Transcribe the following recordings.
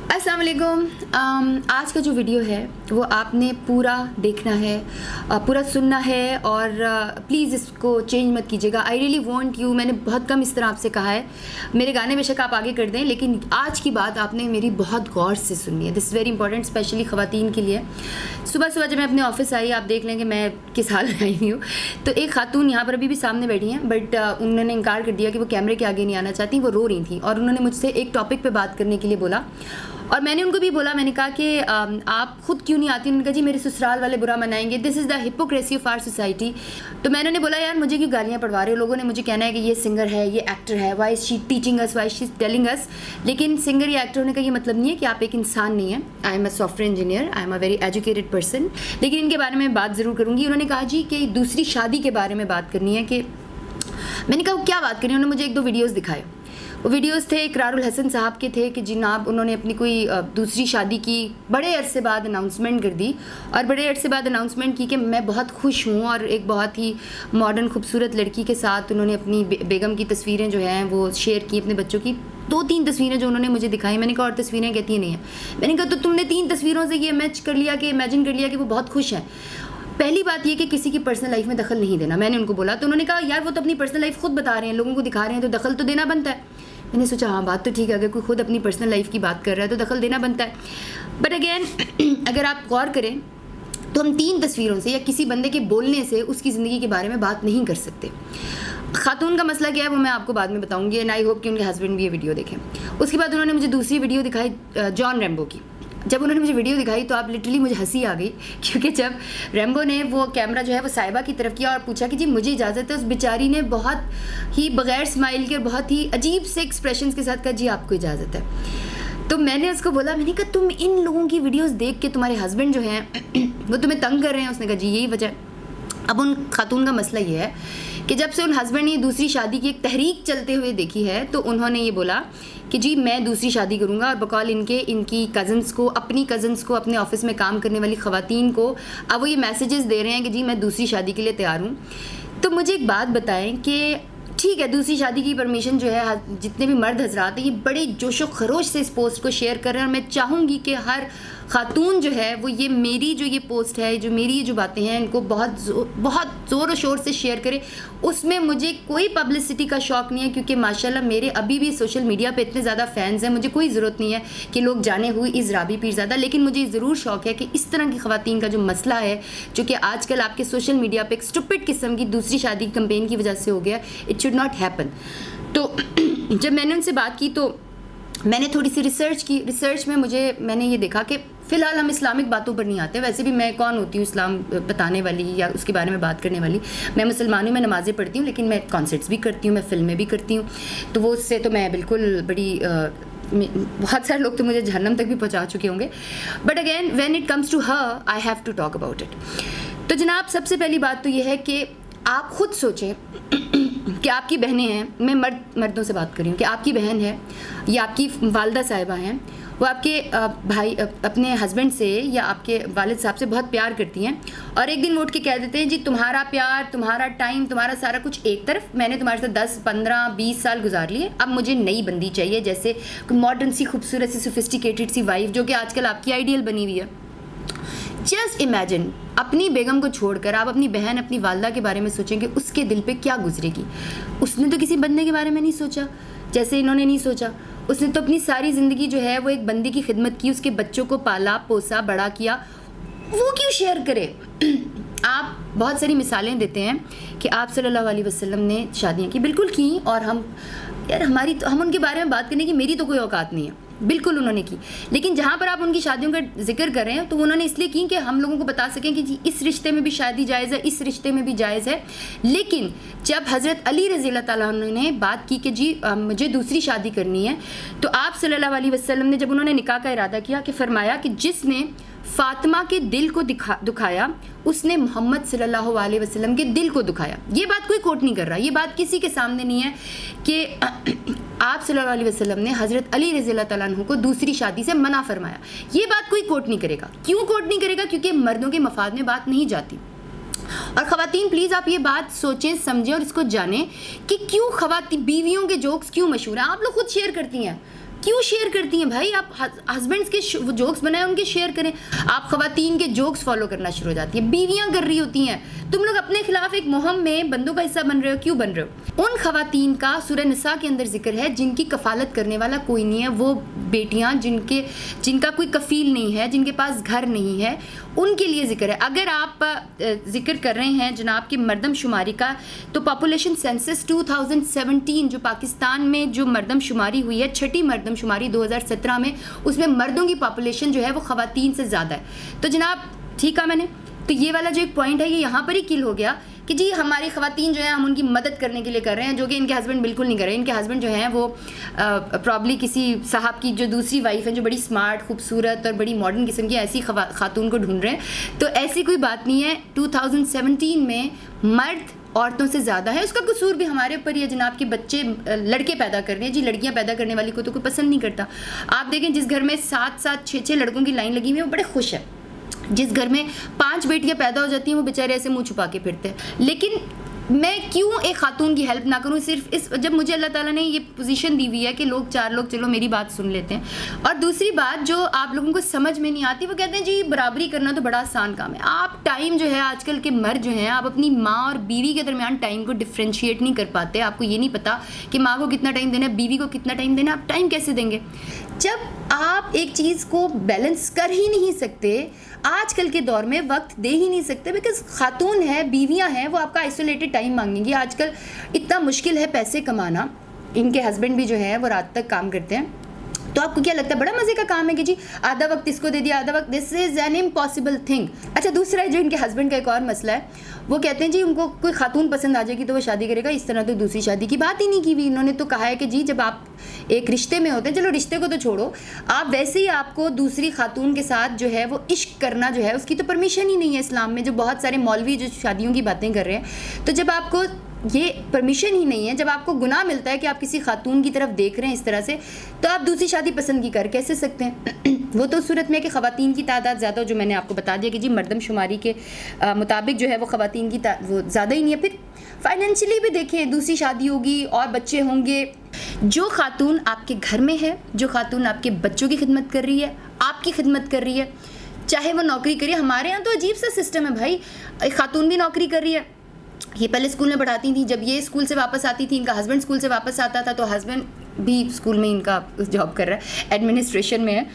अस्सलाम वालेकुम। आज का जो वीडियो है वो आपने पूरा देखना है, पूरा सुनना है और प्लीज़ इसको चेंज मत कीजिएगा। I really want you. मैंने बहुत कम इस तरह आपसे कहा है, मेरे गाने बेशक आप आगे कर दें, लेकिन आज की बात आपने मेरी बहुत गौर से सुननी है। This is very important, specially ख़वातीन के लिए। सुबह सुबह जब मैं अपने ऑफिस आई, आप देख लेंगे मैं किस हाल में आई हुई हूँ। तो एक खातून यहाँ पर अभी भी सामने बैठी हैं, बट उन्होंने इनकार कर दिया कि वो कैमरे के आगे नहीं आना चाहती, वो रो रही थी और उन्होंने मुझसे एक टॉपिक पे बात करने के लिए बोला। और मैंने उनको भी बोला, मैंने कहा कि आप खुद क्यों नहीं आती? उन्होंने कहा जी मेरे ससुराल वाले बुरा मनाएंगे, this is the hypocrisy of our society. तो मैंने उन्हें बोला यार मुझे क्यों गालियाँ पढ़वा रहे हो? लोगों ने मुझे कहना है कि ये सिंगर है, ये एक्टर है, why she teaching us, why she telling us. लेकिन सिंगर या एक्टर होने का ये मतलब नहीं है कि आप एक इंसान नहीं है। I am a software engineer, I am a very educated person. लेकिन इनके बारे में बात ज़रूर करूँगी। उन्होंने कहा जी कि दूसरी शादी के बारे में बात करनी है। कि मैंने कहा क्या बात करनी है? उन्होंने मुझे एक दो वीडियोज़ दिखाए। वो वीडियोस थे इकरारुल हसन साहब के थे कि जनाब उन्होंने अपनी कोई दूसरी शादी की, बड़े अरसे बाद अनाउंसमेंट कर दी और बड़े अरसे बाद अनाउंसमेंट की कि मैं बहुत खुश हूँ और एक बहुत ही मॉडर्न खूबसूरत लड़की के साथ उन्होंने अपनी बेगम की तस्वीरें जो हैं वो शेयर की, अपने बच्चों की 2-3 तस्वीरें जो उन्होंने मुझे दिखाई। मैंने कहा और तस्वीरें कहती नहीं हैं। मैंने कहा तो तुमने 3 तस्वीरों से ये मैच कर लिया कि इमेजिन कर लिया कि वो बहुत खुश हैं। पहली बात ये कि किसी की पर्सनल लाइफ में दखल नहीं देना, मैंने उनको बोला। तो उन्होंने कहा यार वो तो अपनी पर्सनल लाइफ खुद बता रहे हैं, लोगों को दिखा रहे हैं, तो दखल तो देना बनता है। मैंने सोचा हाँ बात तो ठीक है, अगर कोई खुद अपनी पर्सनल लाइफ की बात कर रहा है तो दखल देना बनता है। बट अगेन अगर आप गौर करें तो हम 3 तस्वीरों से या किसी बंदे के बोलने से उसकी ज़िंदगी के बारे में बात नहीं कर सकते। खातून का मसला क्या है वो मैं आपको बाद में बताऊंगी, एंड आई होप कि उनके हस्बैंड भी ये वीडियो देखें। उसके बाद उन्होंने मुझे दूसरी वीडियो दिखाई जॉन रैम्बो की। जब उन्होंने मुझे वीडियो दिखाई तो आप लिटरली मुझे हंसी आ गई, क्योंकि जब रैम्बो ने वो कैमरा जो है वो साहिबा की तरफ किया और पूछा कि जी मुझे इजाज़त है, उस बेचारी ने बहुत ही बग़ैर स्माइल के और बहुत ही अजीब से एक्सप्रेशंस के साथ कहा जी आपको इजाज़त है। तो मैंने उसको बोला, मैंने कहा तुम इन लोगों की वीडियोस देख के तुम्हारे हस्बैंड जो हैं वो तुम्हें तंग कर रहे हैं? उसने कहा जी यही वजह है। अब उन खातून का मसला ये है कि जब से उन हस्बैंड ने दूसरी शादी की एक तहरीक चलते हुए देखी है तो उन्होंने ये बोला कि जी मैं दूसरी शादी करूँगा, और बकौल इनकी कज़न्स को, अपनी कज़न्स को, अपने ऑफिस में काम करने वाली ख़वातीन को अब वो ये मैसेजेस दे रहे हैं कि जी मैं दूसरी शादी के लिए तैयार हूँ। तो मुझे एक बात बताएं कि ठीक है दूसरी शादी की परमिशन जो है, जितने भी मर्द हजरात हैं ये बड़े जोशो खरोश से इस पोस्ट को शेयर कर रहे हैं, और मैं चाहूँगी कि हर खातून जो है वो ये मेरी जो ये पोस्ट है, जो मेरी जो बातें हैं, इनको बहुत ज़ोर और शोर से शेयर करें। उसमें मुझे कोई पब्लिसिटी का शौक़ नहीं है, क्योंकि माशाल्लाह मेरे अभी भी सोशल मीडिया पे इतने ज़्यादा फैंस हैं, मुझे कोई ज़रूरत नहीं है कि लोग जाने हुई इस राबी पीरज़ादा। लेकिन मुझे ज़रूर शौक़ है कि इस तरह की ख़वातीन का जो मसला है, जो कि आजकल आपके सोशल मीडिया पर एक स्टुपिड किस्म की दूसरी शादी कंपेन की वजह से हो गया, इट शुड नॉट हैपन। तो जब मैंने उनसे बात की तो मैंने थोड़ी सी रिसर्च की। रिसर्च में मैंने ये देखा कि फ़िलहाल हम इस्लामिक बातों पर नहीं आते। वैसे भी मैं कौन होती हूँ इस्लाम बताने वाली या उसके बारे में बात करने वाली? मैं मुसलमान हूँ, मैं नमाज़ें पढ़ती हूँ, लेकिन मैं कॉन्सर्ट्स भी करती हूँ, मैं फ़िल्में भी करती हूँ। तो वो उससे तो मैं बिल्कुल बड़ी बहुत सारे लोग तो मुझे जहन्नम तक भी पहुँचा चुके होंगे। But again when it comes to her I have to talk about it. तो जनाब सबसे पहली बात तो ये है कि आप खुद सोचें कि आपकी बहनें हैं, मैं मर्दों से बात कर रही हूँ, कि आपकी बहन है या आपकी वालदा साहिबा हैं, वो आपके भाई अपने हस्बैंड से या आपके वालिद साहब से बहुत प्यार करती हैं, और एक दिन वो उठ के कह देते हैं जी तुम्हारा प्यार, तुम्हारा टाइम, तुम्हारा सारा कुछ एक तरफ, मैंने तुम्हारे साथ 10, 15, 20 साल गुजार लिए, अब मुझे नई बंदी चाहिए, जैसे मॉडर्न सी खूबसूरत सी सोफिस्टिकेटेड सी वाइफ जो कि आजकल आपकी आइडियल बनी हुई है। जस्ट इमेजिन अपनी बेगम को छोड़कर आप अपनी बहन, अपनी वालदा के बारे में सोचेंगे, उसके दिल पे क्या गुजरेगी। उसने तो किसी बंदे के बारे में नहीं सोचा जैसे इन्होंने नहीं सोचा। उसने तो अपनी सारी ज़िंदगी जो है वो एक बंदी की खिदमत की, उसके बच्चों को पाला पोसा बड़ा किया, वो क्यों शेयर करे? आप बहुत सारी मिसालें देते हैं कि आप सल्लल्लाहु अलैहि वसल्लम ने शादियाँ की, बिल्कुल की, और हम उनके बारे में बात करने की मेरी तो कोई औकात नहीं है, बिल्कुल उन्होंने की। लेकिन जहाँ पर आप उनकी शादियों का जिक्र कर रहे हैं तो उन्होंने इसलिए की कि हम लोगों को बता सकें कि जी इस रिश्ते में भी शादी जायज़ है, इस रिश्ते में भी जायज़ है। लेकिन जब हज़रत अली रज़ी अल्लाह ताला अन्हु ने बात की कि जी मुझे दूसरी शादी करनी है, तो आप सल्लल्लाहु अलैहि वसल्लम ने जब उन्होंने निकाह का इरादा किया कि फरमाया कि जिसने फ़ातिमा के दिल को दुखाया उसने मोहम्मद सल्लल्लाहु अलैहि वसल्लम के दिल को दुखाया। ये बात कोई कोट नहीं कर रहा, ये बात किसी के सामने नहीं है कि आप सल्लल्लाहु अलैहि वसल्लम ने हज़रत अली रज़ी अल्लाह ताला अन्हु को दूसरी शादी से मना फरमाया। ये बात कोई कोट नहीं करेगा। क्यों कोट नहीं करेगा? क्योंकि मर्दों के मफाद में बात नहीं जाती। और ख़वातीन प्लीज़ आप ये बात सोचें, समझें और इसको जानें कि क्यों बीवियों के जोक्स क्यों मशहूर हैं। आप लोग खुद शेयर करती हैं, क्यों शेयर करती हैं भाई? आप हस्बैंड्स के जोक्स बनाए उनके शेयर करें। आप खवातीन के जोक्स फॉलो करना शुरू हो जाती है, बीवियां कर रही होती हैं। तुम लोग अपने खिलाफ एक मुहिम में बंदों का हिस्सा बन रहे हो, क्यों बन रहे हो? उन खवातीन का सूरह निसा के अंदर जिक्र है जिनकी कफालत करने वाला कोई नहीं है, वो बेटियां जिनका कोई कफील नहीं है, जिनके पास घर नहीं है, उनके लिए जिक्र है। अगर आप जिक्र कर रहे हैं जनाब की मर्दमशुमारी का, तो पॉपुलेशन सेंसस 2017 जो पाकिस्तान में जो मर्दमशुमारी हुई है, छठी मर्दमशुमारी 2017 में, उसमें मर्दों की पॉपुलेशन जो है वो खवातीन से ज़्यादा है। तो जनाब ठीक है, मैंने तो ये वाला जो एक पॉइंट है ये यहाँ पर ही किल हो गया कि जी हमारी खवातीन जो है हम उनकी मदद करने के लिए कर रहे हैं, जो कि इनके हस्बैंड बिल्कुल नहीं कर रहे हैं। इनके हस्बैंड जो हैं वो प्रॉब्ली किसी साहब की जो दूसरी वाइफ है जो बड़ी स्मार्ट, खूबसूरत और बड़ी मॉडर्न किस्म की ऐसी खातून को ढूंढ रहे हैं। तो ऐसी कोई बात नहीं है। 2017 में मर्द औरतों से ज़्यादा है, उसका कसूर भी हमारे ऊपर ही है जनाब के बच्चे लड़के पैदा कर रहे हैं जी। लड़कियां पैदा करने वाली को तो कोई पसंद नहीं करता। आप देखें जिस घर में 7-7, 6-6 लड़कों की लाइन लगी हुई है वो बड़े खुश है। जिस घर में 5 बेटियां पैदा हो जाती हैं वो बेचारे ऐसे मुंह छुपा के फिरते हैं। लेकिन मैं क्यों एक खातून की हेल्प ना करूं सिर्फ इस, जब मुझे अल्लाह ताला ने ये पोजीशन दी हुई है कि लोग 4 लोग चलो मेरी बात सुन लेते हैं। और दूसरी बात जो आप लोगों को समझ में नहीं आती, वो कहते हैं जी बराबरी करना तो बड़ा आसान काम है। आप टाइम जो है आजकल के मर्द जो हैं, आप अपनी माँ और बीवी के दरमियान टाइम को डिफ्रेंशिएट नहीं कर पाते। आपको ये नहीं पता कि माँ को कितना टाइम देना है, बीवी को कितना टाइम देना है। आप टाइम कैसे देंगे जब आप एक चीज़ को बैलेंस कर ही नहीं सकते? आजकल के दौर में वक्त दे ही नहीं सकते, बिकॉज खातून है, बीवियां हैं, वो आपका आइसोलेटेड टाइम मांगेंगी। आजकल इतना मुश्किल है पैसे कमाना। इनके हस्बैंड भी जो है वो रात तक काम करते हैं। तो आपको क्या लगता है बड़ा मजे का काम है कि जी आधा वक्त इसको दे दिया, आधा वक्त? This is an impossible thing. अच्छा, दूसरा है जो इनके हस्बैंड का एक और मसला है, वो कहते हैं जी उनको कोई खातून पसंद आ जाएगी तो वो शादी करेगा। इस तरह तो दूसरी शादी की बात ही नहीं की हुई। इन्होंने तो कहा है कि जी जब आप एक रिश्ते में होते हैं, चलो रिश्ते को तो छोड़ो, आप वैसे ही आपको दूसरी खातून के साथ जो है वो इश्क करना जो है उसकी तो परमिशन ही नहीं है इस्लाम में। जो बहुत सारे मौलवी जो शादियों की बातें कर रहे हैं, तो जब आपको ये परमिशन ही नहीं है, जब आपको गुनाह मिलता है कि आप किसी खातून की तरफ देख रहे हैं इस तरह से, तो आप दूसरी शादी पसंद की कर कैसे सकते हैं? वो तो सूरत में कि ख़वातीन की तादाद ज़्यादा, जो मैंने आपको बता दिया कि जी मर्दमशुमारी के मुताबिक जो है वो ख़वातीन की वो ज़्यादा ही नहीं है। फिर फाइनेंशियली भी देखें, दूसरी शादी होगी और बच्चे होंगे। जो खातून आपके घर में है, जो खातून आपके बच्चों की खिदमत कर रही है, आपकी खिदमत कर रही है, चाहे वो नौकरी करिए। हमारे यहाँ तो अजीब सा सिस्टम है भाई, एक खातून भी नौकरी कर रही है। ये पहले स्कूल में पढ़ाती थी, जब ये स्कूल से वापस आती थी, इनका हस्बैंड स्कूल से वापस आता था, तो हस्बैंड भी स्कूल में इनका जॉब कर रहा है, एडमिनिस्ट्रेशन में है।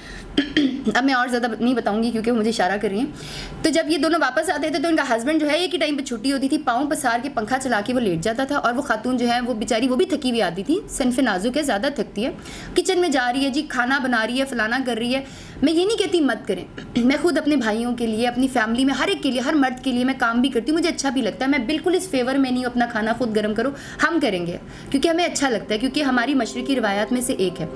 अब मैं और ज़्यादा नहीं बताऊंगी क्योंकि वो मुझे इशारा कर रही हैं। तो जब ये दोनों वापस आते थे तो इनका हस्बैंड जो है एक ही टाइम पे छुट्टी होती थी, पाँव पसार के पंखा चला के वो लेट जाता था, और वो खातून जो है वो बेचारी वो भी थकी हुई आती थी, सनफ़े नाजुक है, ज़्यादा थकती है, किचन में जा रही है जी, खाना बना रही है, फलाना कर रही है। मैं ये नहीं कहती मत करें, मैं खुद अपने भाइयों के लिए, अपनी फैमिली में हर एक के लिए, हर मर्द के लिए मैं काम भी करती हूँ, मुझे अच्छा भी लगता है। मैं बिल्कुल इस फेवर में नहीं हूँ अपना खाना खुद गर्म करो, हम करेंगे क्योंकि हमें अच्छा लगता है, क्योंकि हमारी मशरकी रिवायात में से एक है।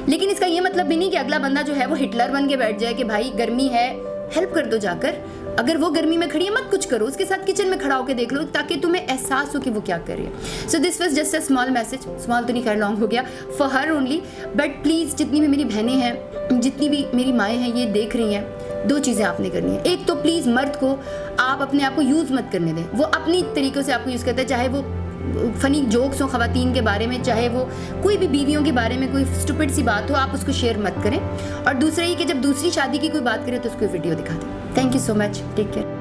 लेकिन इसका ये मतलब भी नहीं कि अगला बंदा जो है वो हिटलर बन के बैठ जाए कि भाई गर्मी है हेल्प कर दो जाकर। अगर वो गर्मी में खड़ी है मत कुछ करो, उसके साथ किचन में खड़ा होकर देख लो ताकि तुम्हें एहसास हो कि वो क्या कर रही है। So this was just a small message, small तो नहीं खैर लॉन्ग हो गया, for her only. But please जितनी भी मेरी बहनें हैं, जितनी भी मेरी माएँ हैं ये देख रही हैं, 2 चीज़ें आपने करनी है। एक तो प्लीज़ मर्द को आप अपने आप को यूज़ मत करने दें, वो अपनी तरीक़ों से आपको यूज़ करता है, चाहे वो फ़नी जोक्स हो ख़वातीन के बारे में, चाहे वो कोई भी बीवियों के बारे में कोई स्टूपिड सी बात हो, आप उसको शेयर मत करें। और दूसरा ये कि जब दूसरी शादी की कोई बात करें तो उसको वीडियो दिखा दें। Thank you so much, take care.